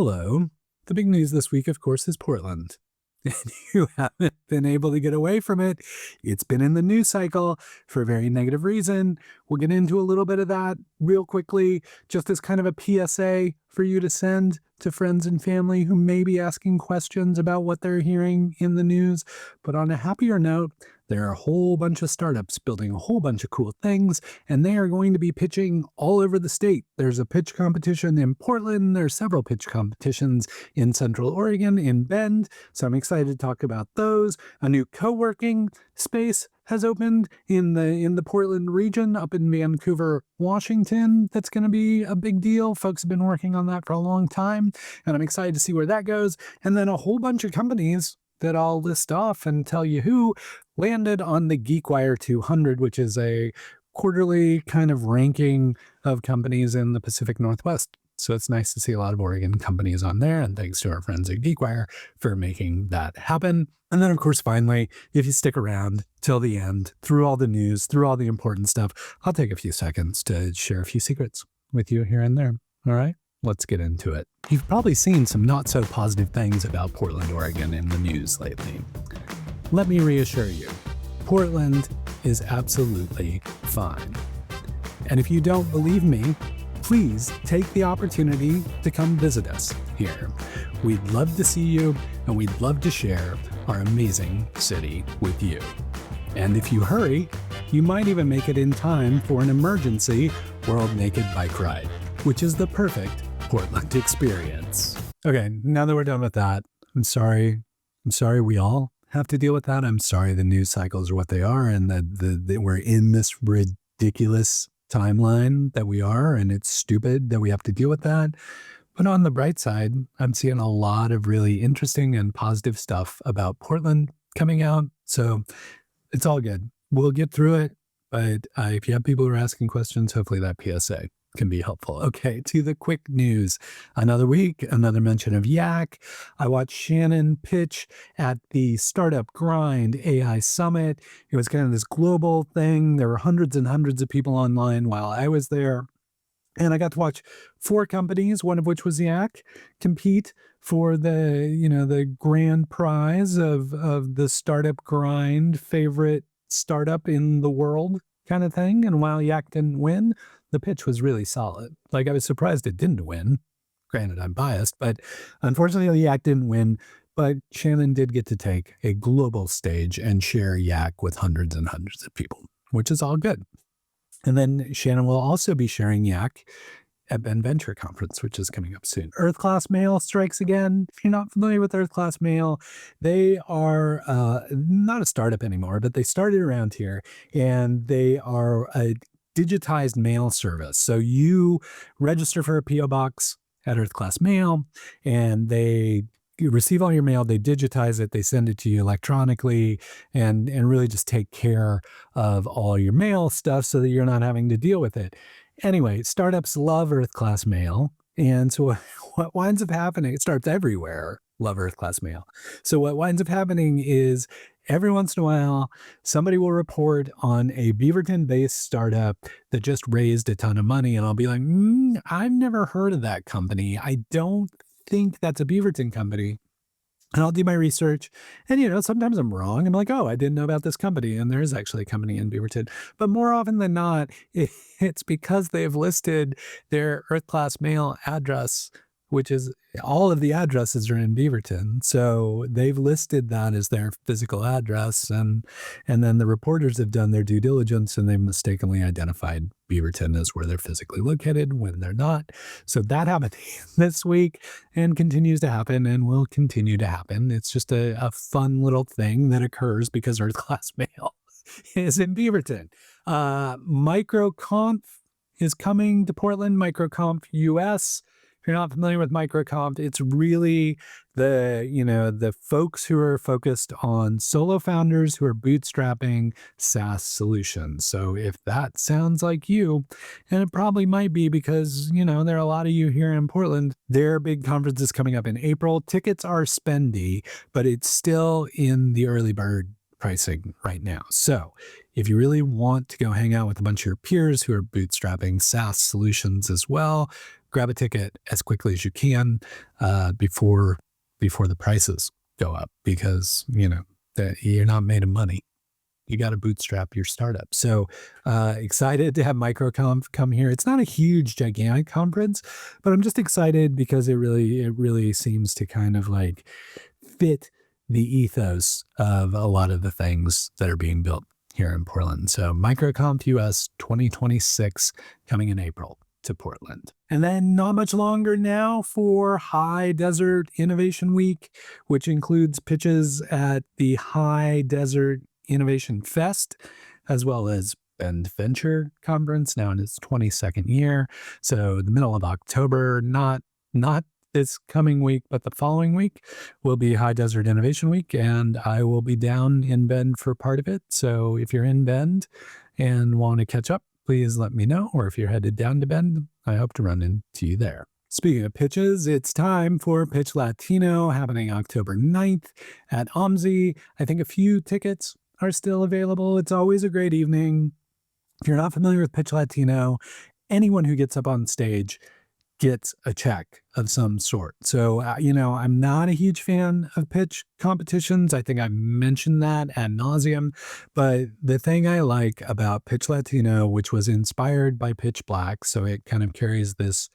Hello. The big news this week, of course, is Portland. And you haven't been able to get away from it. It's been in the news cycle for a very negative reason. We'll get into a little bit of that real quickly, just as kind of a PSA for you to send to friends and family who may be asking questions about what they're hearing in the news. But on a happier note, there are a whole bunch of startups building a whole bunch of cool things, and they are going to be pitching all over the state. There's a pitch competition in Portland. There's several pitch competitions in Central Oregon, in Bend. So I'm excited to talk about those. A new co-working space has opened in the Portland region up in Vancouver, Washington. That's going to be a big deal. Folks have been working on that for a long time, and I'm excited to see where that goes. And then a whole bunch of companies that I'll list off and tell you who landed on the GeekWire 200, which is a quarterly kind of ranking of companies in the Pacific Northwest. So it's nice to see a lot of Oregon companies on there, and thanks to our friends at GeekWire for making that happen. And then, of course, finally, if you stick around till the end, through all the news, through all the important stuff, I'll take a few seconds to share a few secrets with you here and there. All right? Let's get into it. You've probably seen some not so positive things about Portland, Oregon in the news lately. Let me reassure you, Portland is absolutely fine. And if you don't believe me, please take the opportunity to come visit us here. We'd love to see you, and we'd love to share our amazing city with you. And if you hurry, you might even make it in time for an emergency World Naked Bike Ride, which is the perfect Portland experience. Okay, now that we're done with that, I'm sorry we all have to deal with that. I'm sorry the news cycles are what they are, and that we're in this ridiculous timeline that we are, and it's stupid that we have to deal with that. But on the bright side, I'm seeing a lot of really interesting and positive stuff about Portland coming out. So it's all good. We'll get through it. But if you have people who are asking questions, hopefully that PSA can be helpful. Okay, to the quick news. Another week, another mention of Yak. I watched Shannon pitch at the Startup Grind AI Summit. It was kind of this global thing. There were hundreds and hundreds of people online while I was there. And I got to watch 4 companies, one of which was Yak, compete for the grand prize of the Startup Grind favorite startup in the world kind of thing. And while Yak didn't win, the pitch was really solid. Like, I was surprised it didn't win. Granted, I'm biased, but unfortunately Yak didn't win. But Shannon did get to take a global stage and share Yak with hundreds and hundreds of people, which is all good. And then Shannon will also be sharing Yak at Ben Venture Conference, which is coming up soon. Earth Class Mail strikes again. If you're not familiar with Earth Class Mail, they are not a startup anymore, but they started around here, and they are a digitized mail service. So you register for a P.O. box at Earth Class Mail, and you receive all your mail, they digitize it, they send it to you electronically, and really just take care of all your mail stuff so that you're not having to deal with it. Anyway, startups love Earth Class Mail. And so what winds up happening, it starts everywhere, love Earth Class Mail. So what winds up happening is every once in a while, somebody will report on a Beaverton-based startup that just raised a ton of money. And I'll be like, I've never heard of that company. I don't think that's a Beaverton company. And I'll do my research. And, sometimes I'm wrong. I'm like, oh, I didn't know about this company. And there is actually a company in Beaverton. But more often than not, it's because they've listed their Earth Class Mail address, which is all of the addresses are in Beaverton. So they've listed that as their physical address. And then the reporters have done their due diligence, and they've mistakenly identified Beaverton as where they're physically located when they're not. So that happened this week and continues to happen and will continue to happen. It's just a fun little thing that occurs because Earth Class Mail is in Beaverton. MicroConf is coming to Portland, MicroConf US. If you're not familiar with MicroConf, it's really the folks who are focused on solo founders who are bootstrapping SaaS solutions. So if that sounds like you, and it probably might be because, there are a lot of you here in Portland, their big conference is coming up in April. Tickets are spendy, but it's still in the early bird pricing right now. So if you really want to go hang out with a bunch of your peers who are bootstrapping SaaS solutions as well, grab a ticket as quickly as you can before the prices go up, because that you're not made of money. You got to bootstrap your startup. So excited to have MicroConf come here. It's not a huge, gigantic conference, but I'm just excited because it really seems to kind of like fit the ethos of a lot of the things that are being built here in Portland. So MicroConf US 2026 coming in April to Portland. And then not much longer now for High Desert Innovation Week, which includes pitches at the High Desert Innovation Fest, as well as Bend Venture Conference, now in its 22nd year. So the middle of October, not this coming week, but the following week will be High Desert Innovation Week, and I will be down in Bend for part of it. So if you're in Bend and want to catch up, please let me know. Or if you're headed down to Bend, I hope to run into you there. Speaking of pitches, it's time for Pitch Latino, happening October 9th at OMSI. I think a few tickets are still available. It's always a great evening. If you're not familiar with Pitch Latino, anyone who gets up on stage gets a check of some sort. So, I'm not a huge fan of pitch competitions. I think I mentioned that ad nauseum. But the thing I like about Pitch Latino, which was inspired by Pitch Black, so it kind of carries this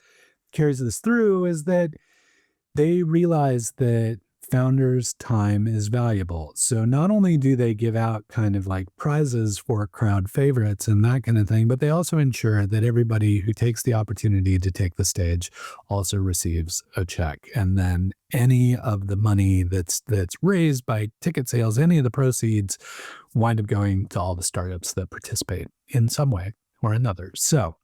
through, is that they realize that founders' time is valuable. So not only do they give out kind of like prizes for crowd favorites and that kind of thing, but they also ensure that everybody who takes the opportunity to take the stage also receives a check. And then any of the money that's raised by ticket sales, any of the proceeds wind up going to all the startups that participate in some way or another. So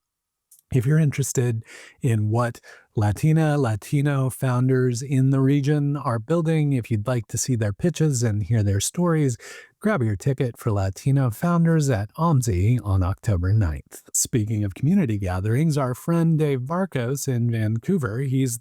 if you're interested in what Latino founders in the region are building, if you'd like to see their pitches and hear their stories, grab your ticket for Latino Founders at OMSI on October 9th. Speaking of community gatherings, our friend Dave Barkos in Vancouver, he's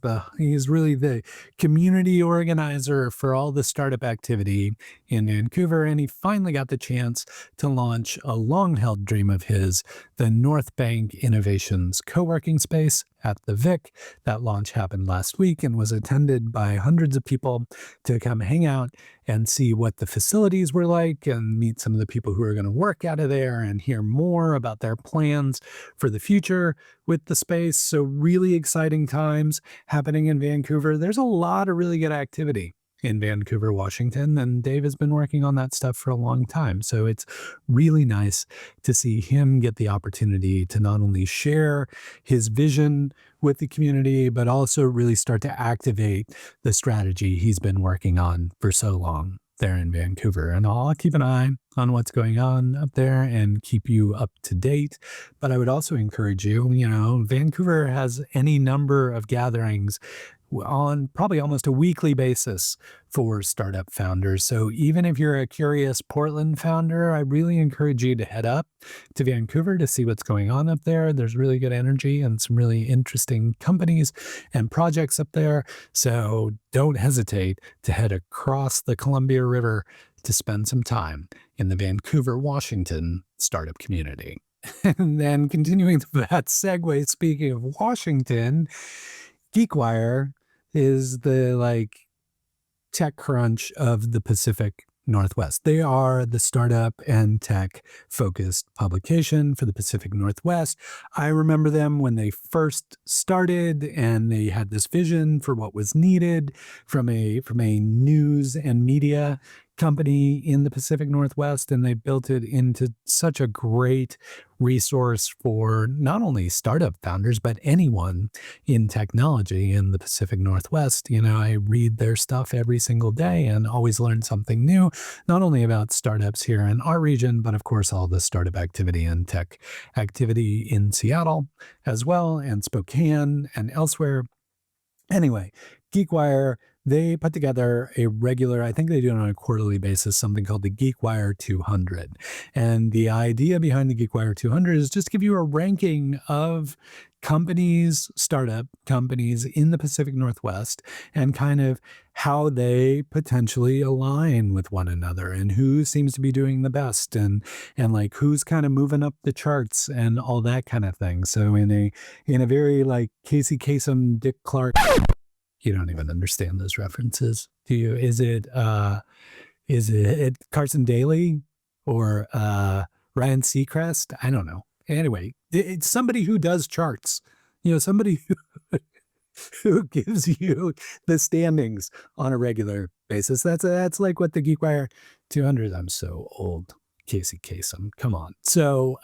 really the community organizer for all the startup activity in Vancouver, and he finally got the chance to launch a long-held dream of his, the North Bank Innovations co-working space at the Vic. That launch happened last week and was attended by hundreds of people to come hang out and see what the facilities were like and meet some of the people who are going to work out of there and hear more about their plans for the future with the space. So really exciting times happening in Vancouver. There's a lot of really good activity in Vancouver, Washington, and Dave has been working on that stuff for a long time. So it's really nice to see him get the opportunity to not only share his vision with the community, but also really start to activate the strategy he's been working on for so long there in Vancouver. And I'll keep an eye on what's going on up there and keep you up to date. But I would also encourage you, Vancouver has any number of gatherings on probably almost a weekly basis for startup founders. So even if you're a curious Portland founder, I really encourage you to head up to Vancouver to see what's going on up there. There's really good energy and some really interesting companies and projects up there. So don't hesitate to head across the Columbia River to spend some time in the Vancouver, Washington startup community. And then continuing that segue, speaking of Washington, GeekWire is the tech crunch of the Pacific Northwest. They are the startup and tech focused publication for the Pacific Northwest. I remember them when they first started, and they had this vision for what was needed from a news and media company in the Pacific Northwest, and they built it into such a great resource for not only startup founders, but anyone in technology in the Pacific Northwest. I read their stuff every single day and always learn something new, not only about startups here in our region, but of course, all the startup activity and tech activity in Seattle as well, and Spokane and elsewhere. Anyway, GeekWire, they put together a regular, I think they do it on a quarterly basis, something called the GeekWire 200. And the idea behind the GeekWire 200 is just to give you a ranking of companies, startup companies in the Pacific Northwest, and kind of how they potentially align with one another and who seems to be doing the best and like who's kind of moving up the charts and all that kind of thing. So in a very like Casey Kasem, Dick Clark, you don't even understand those references, do you? Is it Carson Daly or Ryan Seacrest? I don't know. Anyway, it's somebody who does charts. Somebody who gives you the standings on a regular basis. That's like what the GeekWire 200. I'm so old, Casey Kasem. Come on. So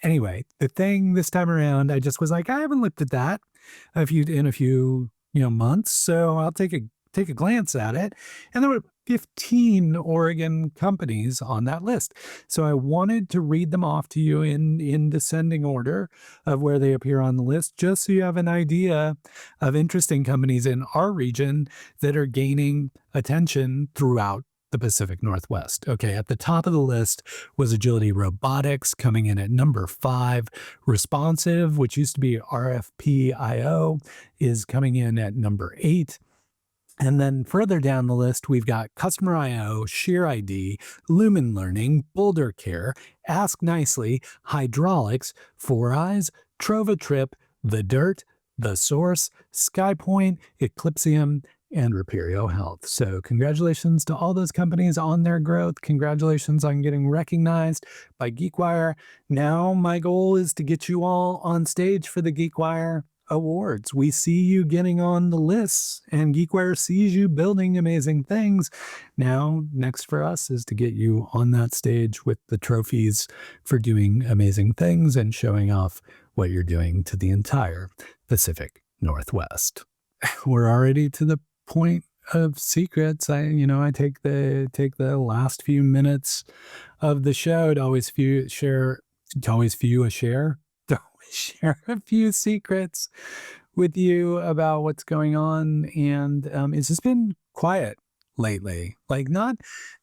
anyway, the thing this time around, I just was like, I haven't looked at that in a few months, so I'll take a glance at it. And there were 15 Oregon companies on that list. So I wanted to read them off to you in descending order of where they appear on the list, just so you have an idea of interesting companies in our region that are gaining attention throughout the Pacific Northwest. Okay, at the top of the list was Agility Robotics, coming in at number 5. Responsive, which used to be RFP.io, is coming in at number 8. And then further down the list, we've got Customer.io, SheerID, Lumen Learning, Boulder Care, Ask Nicely, Hydraulics, 4eyes, TrovaTrip, The Dirt, The Source, SkyPoint, Eclipsium, and Reperio Health. So congratulations to all those companies on their growth. Congratulations on getting recognized by GeekWire. Now my goal is to get you all on stage for the GeekWire Awards. We see you getting on the lists, and GeekWire sees you building amazing things. Now, next for us is to get you on that stage with the trophies for doing amazing things and showing off what you're doing to the entire Pacific Northwest. We're already to the point of secrets. I take the last few minutes of the show to always share a few secrets with you about what's going on. And it's just been quiet lately, like not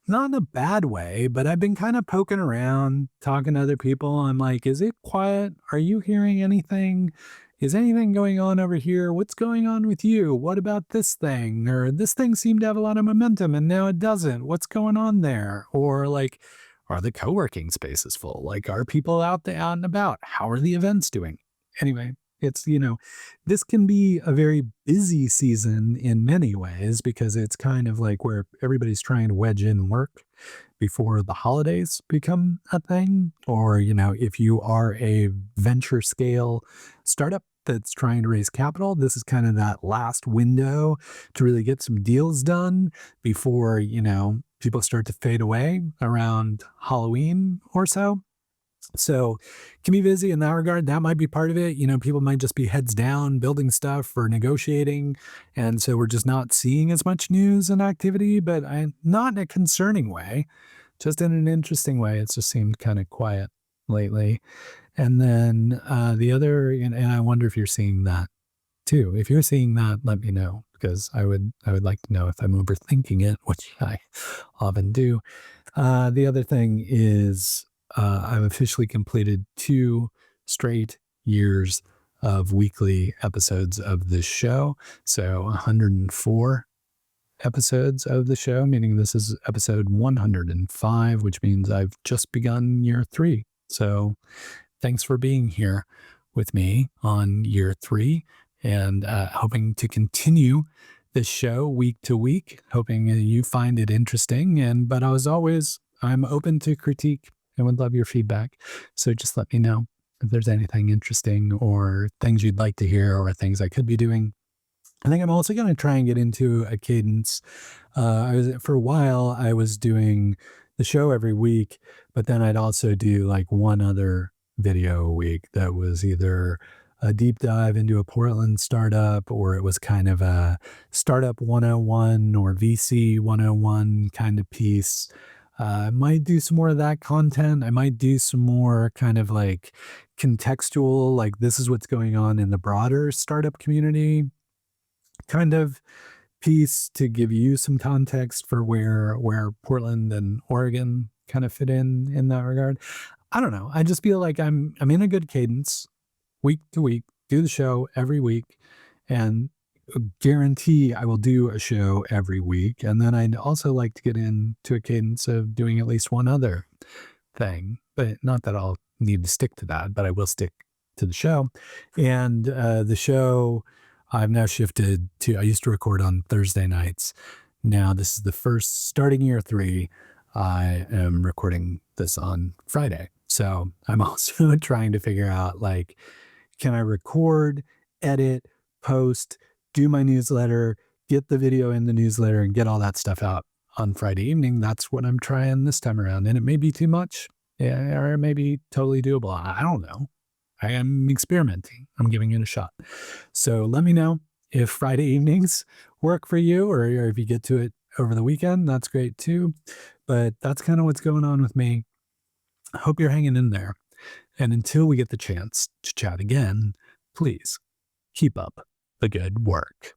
in a bad way, but I've been kind of poking around, talking to other people. I'm like, is it quiet? Are you hearing anything? Is anything going on over here? What's going on with you? What about this thing? Or this thing seemed to have a lot of momentum and now it doesn't. What's going on there? Or like, are the co-working spaces full? Like, are people out and about? How are the events doing? Anyway, it's, this can be a very busy season in many ways because it's kind of like where everybody's trying to wedge in work before the holidays become a thing. Or, if you are a venture scale startup that's trying to raise capital, this is kind of that last window to really get some deals done before, people start to fade away around Halloween or so. So it can be busy in that regard. That might be part of it. People might just be heads down building stuff or negotiating. And so we're just not seeing as much news and activity, but not in a concerning way, just in an interesting way. It's just seemed kind of quiet lately. And then the other, and I wonder if you're seeing that too. If you're seeing that, let me know, because I would like to know if I'm overthinking it, which I often do. The other thing is I've officially completed 2 straight years of weekly episodes of this show. So 104 episodes of the show, meaning this is episode 105, which means I've just begun year 3. So thanks for being here with me on year 3 and hoping to continue this show week to week, hoping you find it interesting. But as always, I'm open to critique and would love your feedback. So just let me know if there's anything interesting or things you'd like to hear or things I could be doing. I think I'm also going to try and get into a cadence. For a while, I was doing the show every week, but then I'd also do like one other video a week that was either a deep dive into a Portland startup, or it was kind of a startup 101 or VC 101 kind of piece. I might do some more of that content. I might do some more kind of like contextual, like this is what's going on in the broader startup community kind of piece to give you some context for where Portland and Oregon kind of fit in that regard. I don't know. I just feel like I'm in a good cadence week to week, do the show every week, and guarantee I will do a show every week. And then I'd also like to get into a cadence of doing at least one other thing, but not that I'll need to stick to that, but I will stick to the show. And the show I've now shifted to, I used to record on Thursday nights. Now this is the first, starting year 3, I am recording this on Friday. So I'm also trying to figure out, like, can I record, edit, post, do my newsletter, get the video in the newsletter, and get all that stuff out on Friday evening? That's what I'm trying this time around. And it may be too much, yeah, or it may be totally doable. I don't know. I am experimenting. I'm giving it a shot. So let me know if Friday evenings work for you, or if you get to it over the weekend. That's great too. But that's kind of what's going on with me. I hope you're hanging in there. And until we get the chance to chat again, please keep up the good work.